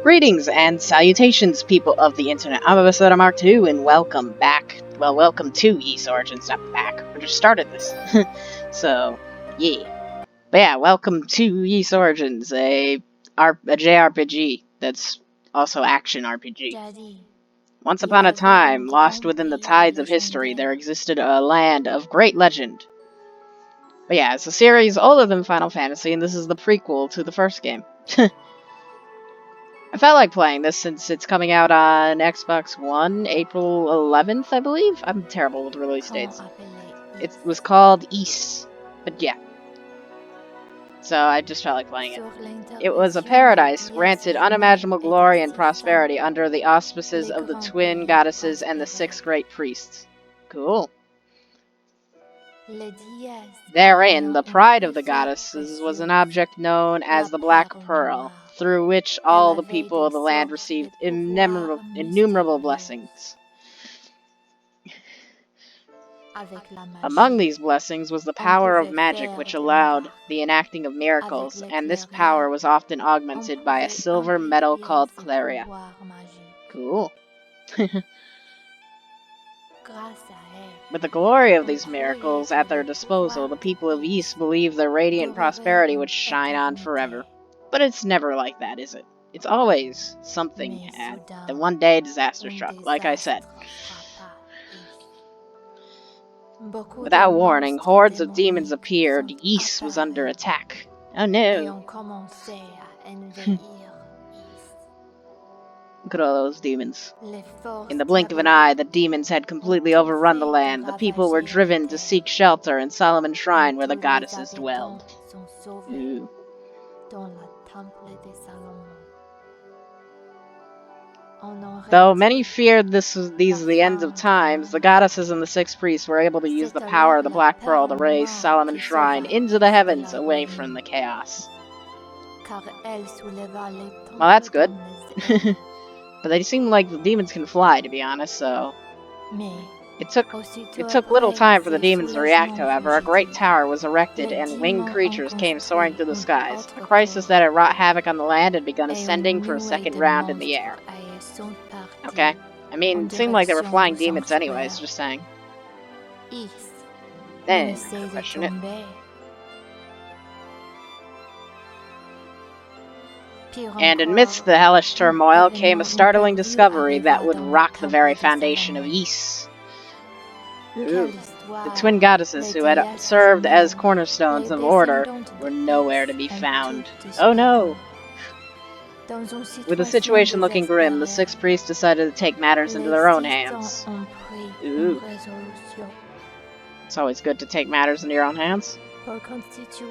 Greetings and salutations, people of the internet. I'm Eviscerator Mark II, and welcome back. Well, welcome to Ys Origins, not back. We just started this. So, yeah. But yeah, welcome to Ys Origins, a JRPG that's also action RPG. Once upon a time, lost within the tides of history, there existed a land of great legend. But yeah, it's a series older than Final Fantasy, and this is the prequel to the first game. I felt like playing this since it's coming out on Xbox One, April 11th, I believe? I'm terrible with release dates. It was called Evis, but yeah. So I just felt like playing it. It was a paradise granted unimaginable glory and prosperity under the auspices of the twin goddesses and the 6 great priests. Cool. Therein, the pride of the goddesses was an object known as the Black Pearl, through which all the people of the land received innumerable blessings. Among these blessings was the power of magic, which allowed the enacting of miracles, and this power was often augmented by a silver metal called Claria. Cool. With the glory of these miracles at their disposal, the people of Ys believed their radiant prosperity would shine on forever. But it's never like that, is it? It's always something had. Then one day disaster struck, like I said. Without warning, hordes of demons appeared. Ys was under attack. Oh no. Look at all those demons. In the blink of an eye, the demons had completely overrun the land. The people were driven to seek shelter in Solomon's shrine where the goddesses dwelled. Ooh. Though many feared these are the ends of times, the goddesses and the 6 priests were able to use the power of the Black Pearl to raise Solomon's shrine into the heavens away from the chaos. Well, that's good. But they seem like the demons can fly, to be honest, so... It took little time for the demons to react, however. A great tower was erected, and winged creatures came soaring through the skies. A crisis that had wrought havoc on the land had begun ascending for a second round in the air. Okay. I mean, it seemed like they were flying demons anyways, just saying. Then, question it. And amidst the hellish turmoil came a startling discovery that would rock the very foundation of Ys. Ooh. The twin goddesses who had served as cornerstones of order were nowhere to be found. Oh no! With the situation looking grim, the 6 priests decided to take matters into their own hands. Ooh. It's always good to take matters into your own hands.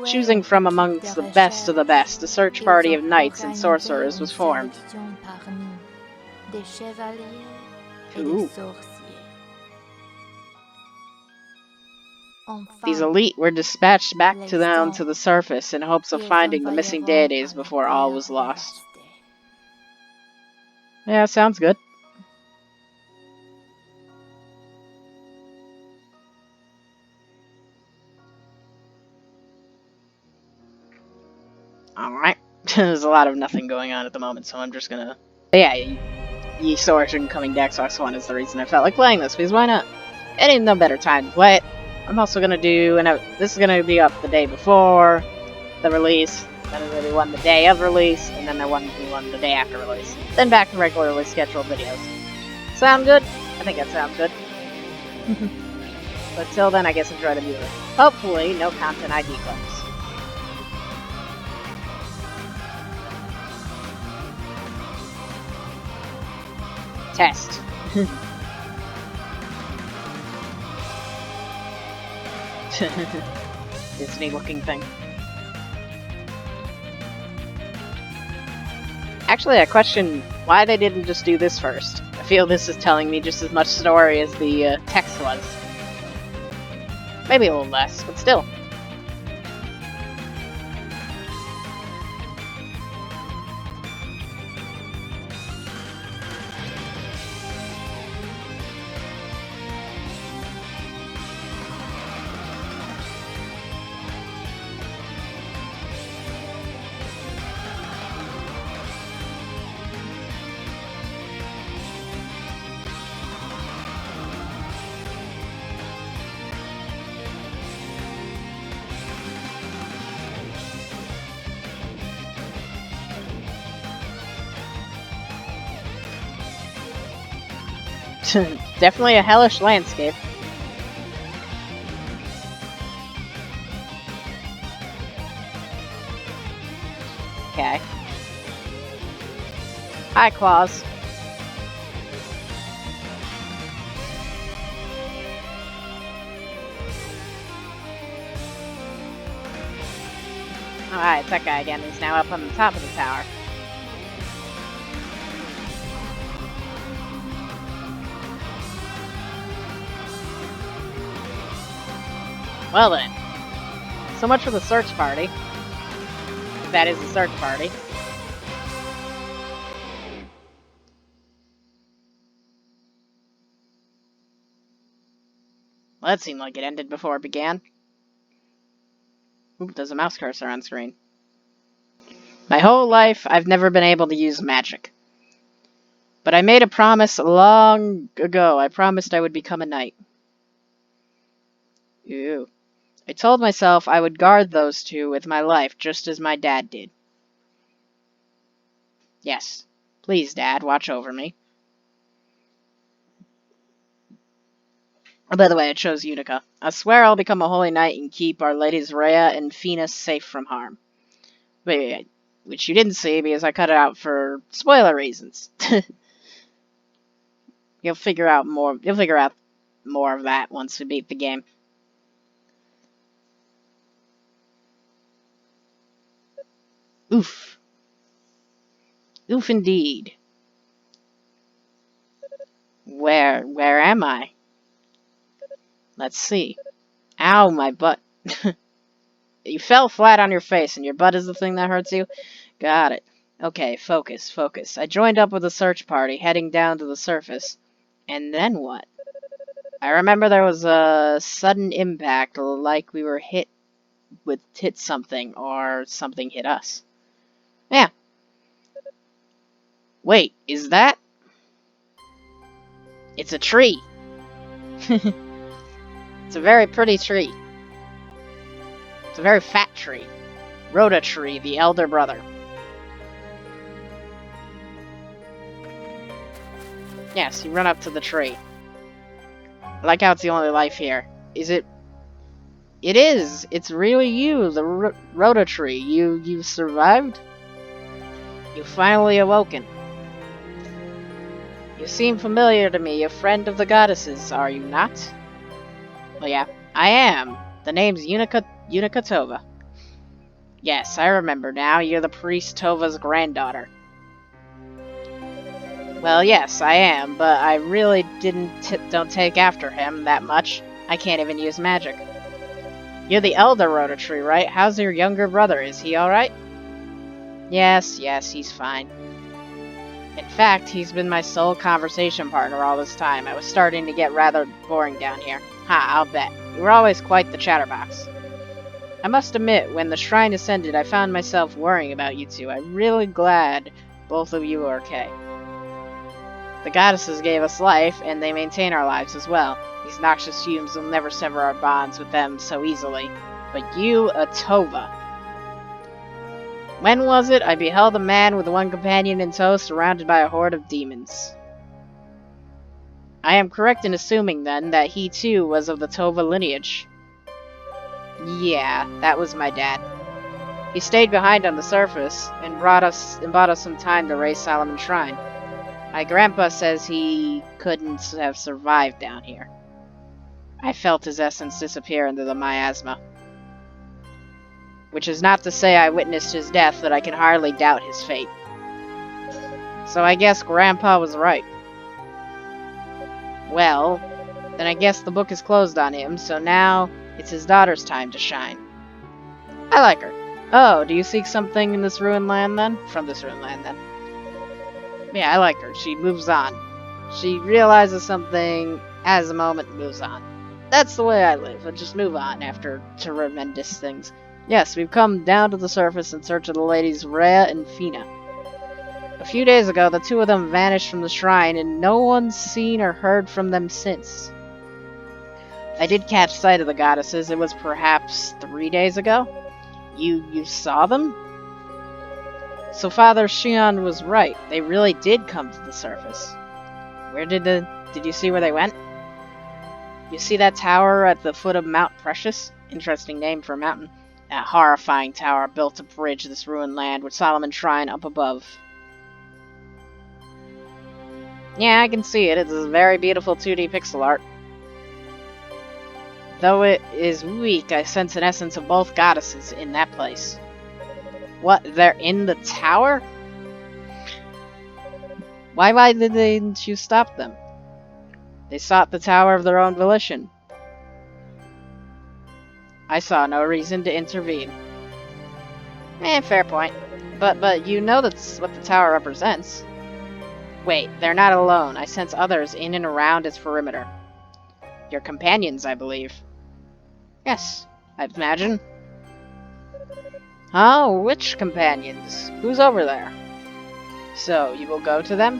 Choosing from amongst the best of the best, a search party of knights and sorcerers was formed. Ooh. These elite were dispatched back down to the surface in hopes of finding the missing deities before all was lost. Yeah, sounds good. Alright. There's a lot of nothing going on at the moment, so I'm just gonna... Yeah, Ys Origin coming to Xbox One is the reason I felt like playing this, because why not? It ain't no better time to play it. I'm also gonna do... this is gonna be up the day before the release, then there's gonna be one the day of release, and then there will be one the day after release. Then back to regularly scheduled videos. Sound good? I think that sounds good. But till then, I guess enjoy the music. Hopefully, no content ID claims. Test. Disney looking thing. Actually, I question why they didn't just do this first. I feel this is telling me just as much story as the text was. Maybe a little less, but still. Definitely a hellish landscape. Okay. Hi, Claws. Alright, it's that guy again. He's now up on the top of the tower. Well then. So much for the search party. That is the search party. Well, that seemed like it ended before it began. Oop, there's a mouse cursor on screen. My whole life, I've never been able to use magic. But I made a promise long ago. I promised I would become a knight. Ew. I told myself I would guard those two with my life, just as my dad did. Yes. Please, Dad, watch over me. Oh, by the way, it shows Yunica. I swear I'll become a holy knight and keep Our Ladies Rhea and Fina safe from harm. Wait, which you didn't see because I cut it out for spoiler reasons. You'll figure out more of that once we beat the game. Oof. Oof indeed. Where am I? Let's see. Ow, my butt. You fell flat on your face and your butt is the thing that hurts you? Got it. Okay, focus. I joined up with a search party, heading down to the surface. And then what? I remember there was a sudden impact, like we were hit something, or something hit us. Yeah. Wait, is that? It's a tree. It's a very pretty tree. It's a very fat tree. Rhoda Tree, the elder brother. Yes, you run up to the tree. I like how it's the only life here. Is it? It is! It's really you, the Rhoda Tree. You survived? You've finally awoken. You seem familiar to me, a friend of the goddesses, are you not? Well, yeah, I am. The name's Yunica Tova. Yes, I remember now. You're the priest Tova's granddaughter. Well, yes, I am, but I really don't take after him that much. I can't even use magic. You're the elder Rhoda Tree, right? How's your younger brother? Is he alright? Yes, he's fine. In fact, he's been my sole conversation partner all this time. I was starting to get rather boring down here. Ha, I'll bet. You were always quite the chatterbox. I must admit, when the shrine ascended, I found myself worrying about you two. I'm really glad both of you are okay. The goddesses gave us life, and they maintain our lives as well. These noxious fumes will never sever our bonds with them so easily. But you, a Tova. When was it I beheld a man with one companion in tow surrounded by a horde of demons? I am correct in assuming, then, that he too was of the Tova lineage. Yeah, that was my dad. He stayed behind on the surface, and bought us some time to raise Solomon's Shrine. My grandpa says he couldn't have survived down here. I felt his essence disappear into the miasma. Which is not to say I witnessed his death, but I can hardly doubt his fate. So I guess Grandpa was right. Well, then I guess the book is closed on him, so now it's his daughter's time to shine. I like her. Oh, do you seek something in this ruined land then? From this ruined land then? Yeah, I like her. She moves on. She realizes something as a moment moves on. That's the way I live. I just move on after tremendous things. Yes, we've come down to the surface in search of the ladies Rhea and Fina. A few days ago, the two of them vanished from the shrine, and no one's seen or heard from them since. I did catch sight of the goddesses. It was perhaps 3 days ago. You saw them? So Father Shion was right. They really did come to the surface. Where did Did you see where they went? You see that tower at the foot of Mount Precious? Interesting name for a mountain. That horrifying tower built to bridge this ruined land with Solomon's Shrine up above. Yeah, I can see it. It's a very beautiful 2D pixel art. Though it is weak, I sense an essence of both goddesses in that place. What? They're in the tower? Why didn't you stop them? They sought the tower of their own volition. I saw no reason to intervene. Fair point. But you know that's what the tower represents. Wait, they're not alone. I sense others in and around its perimeter. Your companions, I believe. Yes, I'd imagine. Oh, which companions? Who's over there? So, you will go to them?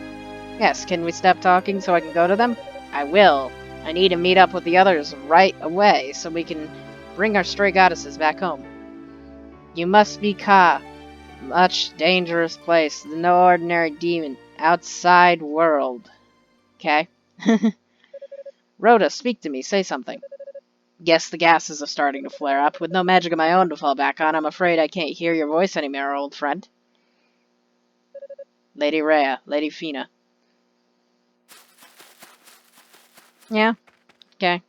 Yes, can we stop talking so I can go to them? I will. I need to meet up with the others right away so we can bring our stray goddesses back home. You must be Ka. Much dangerous place. No ordinary demon. Outside world. Okay. Rhoda, speak to me. Say something. Guess the gases are starting to flare up. With no magic of my own to fall back on, I'm afraid I can't hear your voice anymore, old friend. Lady Rhea. Lady Fina. Yeah. Okay.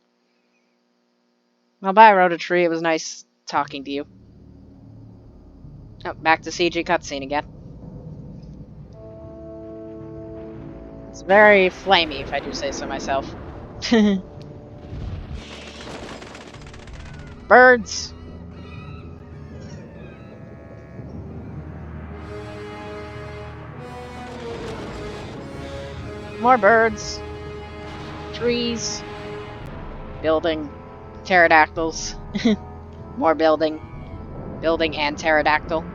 Well, bye, Rhoda Tree. It was nice talking to you. Oh, back to CG cutscene again. It's very flamey, if I do say so myself. Birds! More birds. Trees. Building. Pterodactyls. More building. Building and pterodactyl.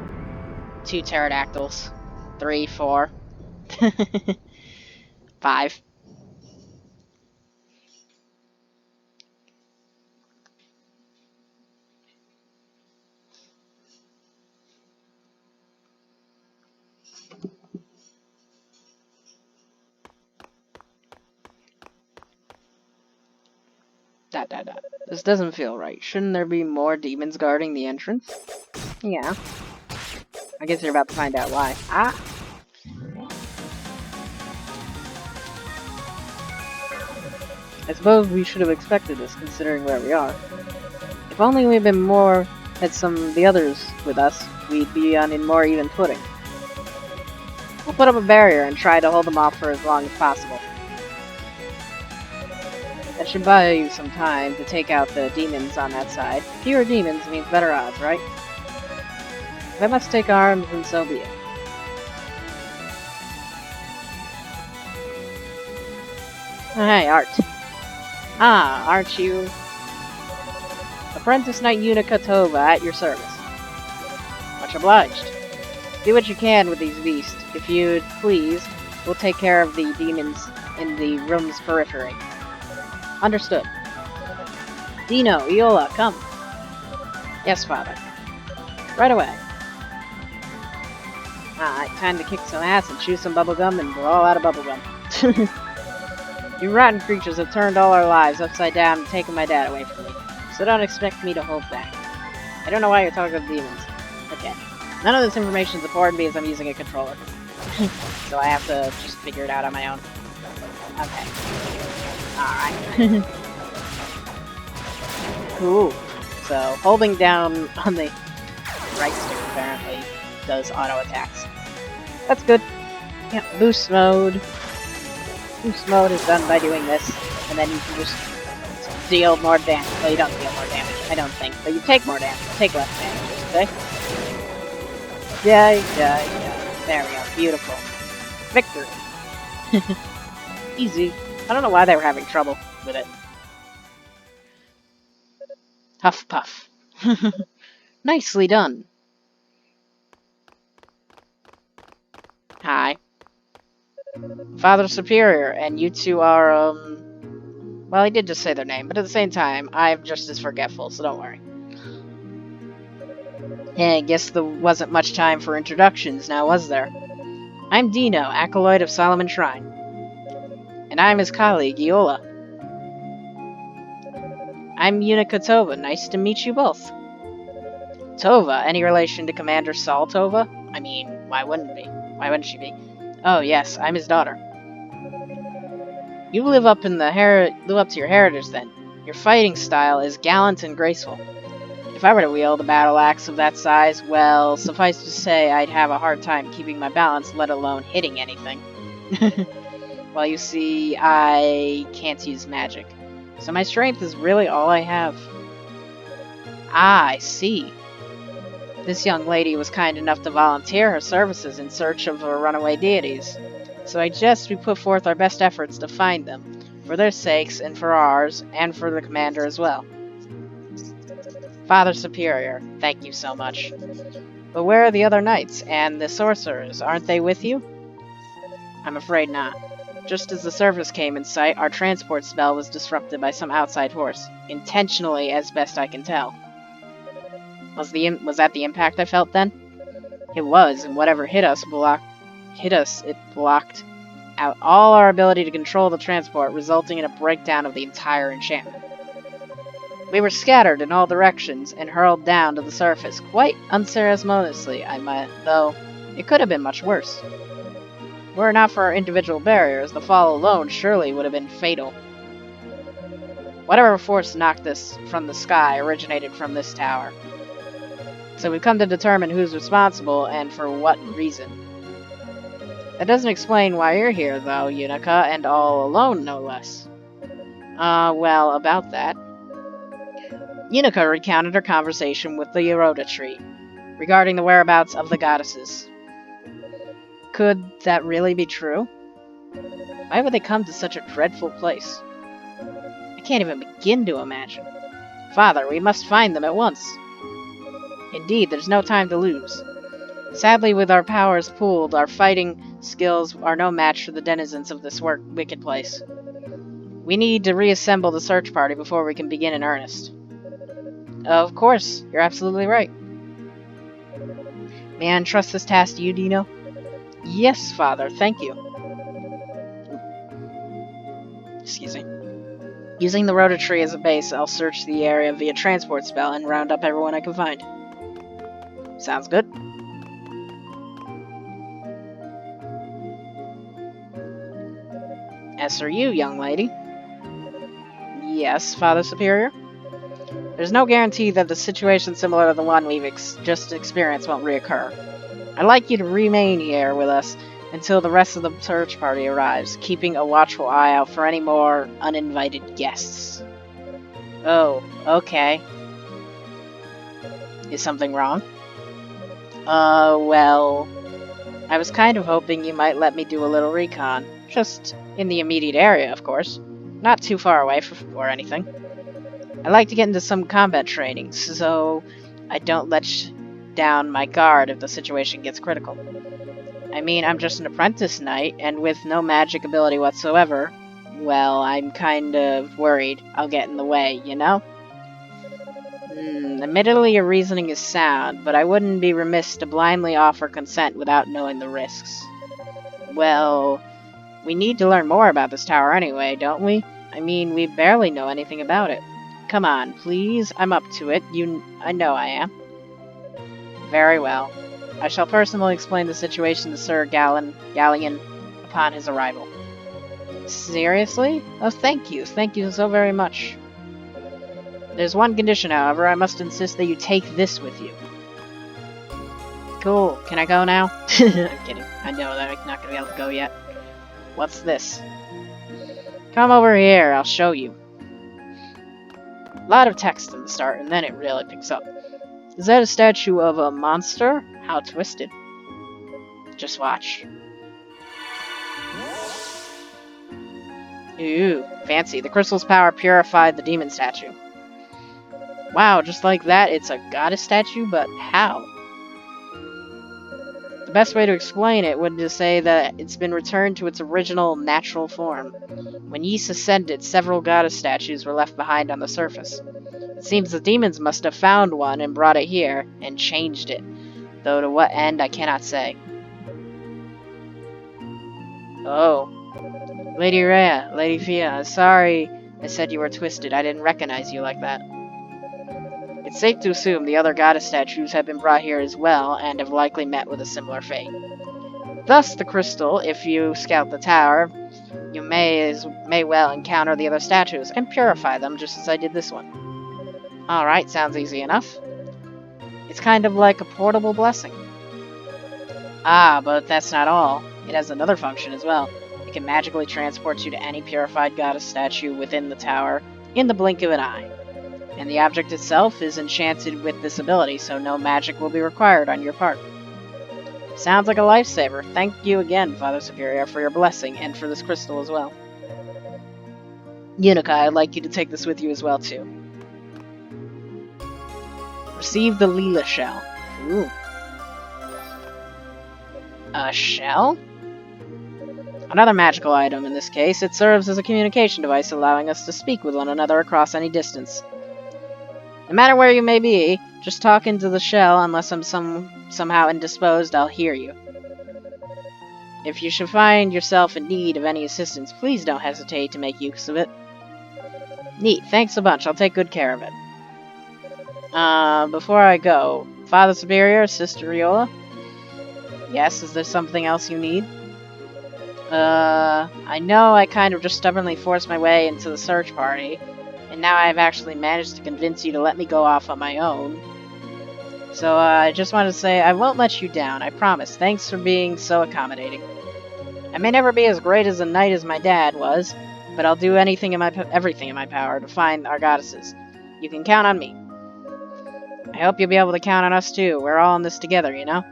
2 pterodactyls. 3, 4. 5. Dot dot dot. This doesn't feel right. Shouldn't there be more demons guarding the entrance? Yeah. I guess you're about to find out why. Ah! I suppose we should have expected this, considering where we are. If only we'd been more had some of the others with us, we'd be on a more even footing. We'll put up a barrier and try to hold them off for as long as possible. That should buy you some time to take out the demons on that side. Fewer demons means better odds, right? If I must take arms, then so be it. Oh, hey, Art. Ah, aren't you? Apprentice Knight Yunica Tova, at your service. Much obliged. Do what you can with these beasts. If you'd please, we'll take care of the demons in the room's periphery. Understood. Dino, Iola, come. Yes, Father. Right away. Alright, time to kick some ass and chew some bubblegum and we're all out of bubblegum. You rotten creatures have turned all our lives upside down and taken my dad away from me. So don't expect me to hold back. I don't know why you're talking about demons. Okay. None of this information is important because I'm using a controller. So I have to just figure it out on my own. Okay. Alright. Cool. So, holding down on the right stick apparently does auto attacks. That's good. Yeah, boost mode. Boost mode is done by doing this, and then you can just deal more damage. Well, you don't deal more damage, I don't think, but you take more damage. Take less damage, okay? Yeah. There we go. Beautiful. Victory. Easy. I don't know why they were having trouble with it. Huff puff. Nicely done. Hi. Father Superior, and you two are, well, he did just say their name, but at the same time, I'm just as forgetful, so don't worry. I guess there wasn't much time for introductions now, was there? I'm Dino, Acolyte of Solomon's Shrine. And And I'm his colleague, Iola. I'm Yunica Tova. Nice to meet you both. Tova? Any relation to Commander Saul Tova? I mean, why wouldn't be? Why wouldn't she be? Oh yes, I'm his daughter. You live up to your heritage then. Your fighting style is gallant and graceful. If I were to wield a battle axe of that size, well, suffice to say, I'd have a hard time keeping my balance, let alone hitting anything. Well, you see, I can't use magic, so my strength is really all I have. Ah, I see. This young lady was kind enough to volunteer her services in search of her runaway deities, so I suggest we put forth our best efforts to find them, for their sakes and for ours, and for the commander as well. Father Superior, thank you so much. But where are the other knights, and the sorcerers? Aren't they with you? I'm afraid not. Just as the surface came in sight, our transport spell was disrupted by some outside force, intentionally as best I can tell. Was that the impact I felt then? It was, and whatever hit us, it blocked out all our ability to control the transport, resulting in a breakdown of the entire enchantment. We were scattered in all directions and hurled down to the surface, quite unceremoniously, though it could have been much worse. Were it not for our individual barriers, the fall alone surely would have been fatal. Whatever force knocked us from the sky originated from this tower. So we've come to determine who's responsible and for what reason. That doesn't explain why you're here, though, Yunica, and all alone, no less. Well, about that. Yunica recounted her conversation with the Eroda tree, regarding the whereabouts of the goddesses. Could that really be true? Why would they come to such a dreadful place? I can't even begin to imagine. Father, we must find them at once. Indeed, there's no time to lose. Sadly, with our powers pooled, our fighting skills are no match for the denizens of this wicked place. We need to reassemble the search party before we can begin in earnest. Of course, you're absolutely right. May I entrust this task to you, Dino? Yes, Father, thank you. Excuse me. Using the Rota tree as a base, I'll search the area via transport spell and round up everyone I can find. Sounds good. As for you, young lady. Yes, Father Superior? There's no guarantee that the situation similar to the one we've just experienced won't reoccur. I'd like you to remain here with us until the rest of the search party arrives, keeping a watchful eye out for any more uninvited guests. Oh, okay. Is something wrong? Well, I was kind of hoping you might let me do a little recon. Just in the immediate area, of course. Not too far away or anything. I like to get into some combat training, so I don't let down my guard if the situation gets critical. I mean, I'm just an apprentice knight, and with no magic ability whatsoever, well, I'm kind of worried I'll get in the way, you know? Admittedly, your reasoning is sound, but I wouldn't be remiss to blindly offer consent without knowing the risks. Well, we need to learn more about this tower anyway, don't we? I mean, we barely know anything about it. Come on, please, I'm up to it. I know I am. Very well. I shall personally explain the situation to Sir Galleon upon his arrival. Seriously? Oh, thank you. Thank you so very much. There's one condition, however. I must insist that you take this with you. Cool. Can I go now? I'm kidding. I know that I'm not going to be able to go yet. What's this? Come over here. I'll show you. A lot of text in the start, and then it really picks up. Is that a statue of a monster? How twisted. Just watch. Ooh, fancy. The crystal's power purified the demon statue. Wow, just like that, it's a goddess statue, but how? The best way to explain it would be to say that it's been returned to its original natural form. When Ys ascended, several goddess statues were left behind on the surface. It seems the demons must have found one and brought it here, and changed it. Though to what end, I cannot say. Oh. Lady Rhea, Lady Fia, sorry I said you were twisted. I didn't recognize you like that. It's safe to assume the other goddess statues have been brought here as well, and have likely met with a similar fate. Thus, the crystal, if you scout the tower, you may well encounter the other statues, and purify them just as I did this one. Alright, sounds easy enough. It's kind of like a portable blessing. Ah, but that's not all. It has another function as well. It can magically transport you to any purified goddess statue within the tower in the blink of an eye. And the object itself is enchanted with this ability, so no magic will be required on your part. Sounds like a lifesaver. Thank you again, Father Superior, for your blessing, and for this crystal as well. Yunica, I'd like you to take this with you as well, too. Receive the Leela shell. Ooh. A shell? Another magical item in this case. It serves as a communication device, allowing us to speak with one another across any distance. No matter where you may be, just talk into the shell. Unless I'm somehow indisposed, I'll hear you. If you should find yourself in need of any assistance, please don't hesitate to make use of it. Neat, thanks a bunch. I'll take good care of it. Before I go, Father Superior, Sister Riola? Yes, is there something else you need? I know I kind of just stubbornly forced my way into the search party, and now I've actually managed to convince you to let me go off on my own. So, I just wanted to say I won't let you down, I promise. Thanks for being so accommodating. I may never be as great as a knight as my dad was, but I'll do everything in my power to find our goddesses. You can count on me. I hope you'll be able to count on us too. We're all in this together, you know?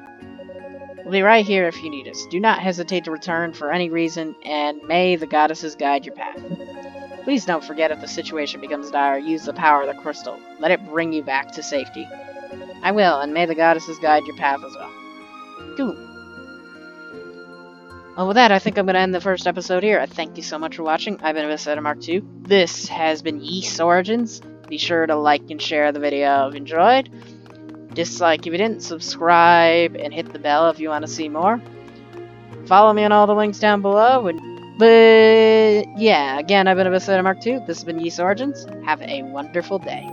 We'll be right here if you need us. Do not hesitate to return for any reason, and may the goddesses guide your path. Please don't forget, if the situation becomes dire, use the power of the crystal. Let it bring you back to safety. I will, and may the goddesses guide your path as well. Cool. Well, with that, I think I'm going to end the first episode here. I thank you so much for watching. I've been Eviscerator Mark II. This has been Ys Origins. Be sure to like and share the video if you enjoyed. Dislike if you didn't. Subscribe and hit the bell if you want to see more. Follow me on all the links down below. But yeah, again, I've been Eviscerator Mark II. This has been Ys Origins. Have a wonderful day.